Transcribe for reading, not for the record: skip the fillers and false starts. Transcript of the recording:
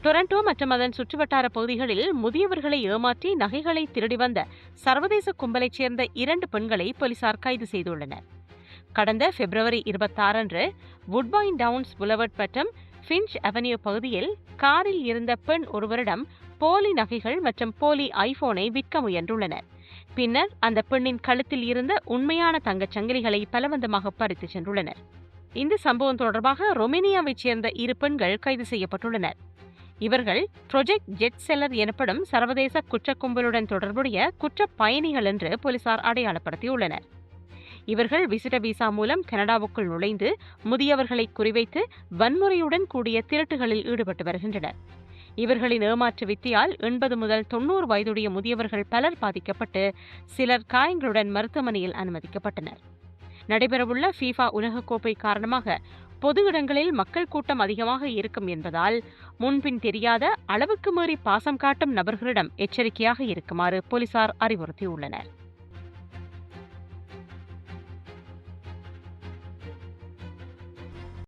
Toronto மற்றும் அதன் சுற்றுவட்டார பகுதிகளில் முதியவர்களை ஏமாற்றி நகைகளை திருடி வந்த சர்வதேச கும்பலைச் சேர்ந்த 2 பெண்களை போலீசார் கைது செய்துள்ளனர். கடந்த பிப்ரவரி 26 அன்று வுட்பைன் டவுன்ஸ் புலவர்ட் மற்றும் ஃபின்ச் அவென்யூ பகுதியில் காரில் இருந்த பெண் ஒருவரிடம் போலி நகைகள் மற்றும் போலி ஐபோனை விற்க முயன்றுள்ளனர். பின்னர் அந்த பெண்ணின் கழுத்தில் இருந்த உண்மையான தங்கச் சங்கிலிகளை பலவந்தமாக பறித்துச் சென்றுள்ளனர். இந்த சம்பவம் தொடர்பாக ரொமேனியாவைச் சேர்ந்த 2 பெண்கள் கைது செய்யப்பட்டுள்ளனர். இவர்கள் ப்ரொஜெக்ட் ஜெட் செல்லர் எனப்படும் சர்வதேச குற்றக் கும்பலுடன் தொடர்புடைய குற்றப் பயணிகள் என்று போலீசார் அடையாளப்படுத்தியுள்ளனர். இவர்கள் விசிட்ட விசா மூலம் கனடாவுக்குள் நுழைந்து முதியவர்களை குறிவைத்து வன்முறையுடன் கூடிய திருட்டுகளில் ஈடுபட்டு வருகின்றனர். இவர்களின் ஏமாற்று வித்தியால் 80 முதல் 90 வயதுடைய முதியவர்கள் பலர் பாதிக்கப்பட்டு சிலர் காயங்களுடன் மருத்துவமனையில் அனுமதிக்கப்பட்டனர். நடைபெறவுள்ள FIFA உலகக்கோப்பை காரணமாக பொது இடங்களில் மக்கள் கூட்டம் அதிகமாக இருக்கும் என்பதால் முன்பின் தெரியாத அளவுக்கு மீறி பாசம் காட்டும் நபர்களிடம் எச்சரிக்கையாக இருக்குமாறு போலீசார் அறிவுறுத்தியுள்ளனர்.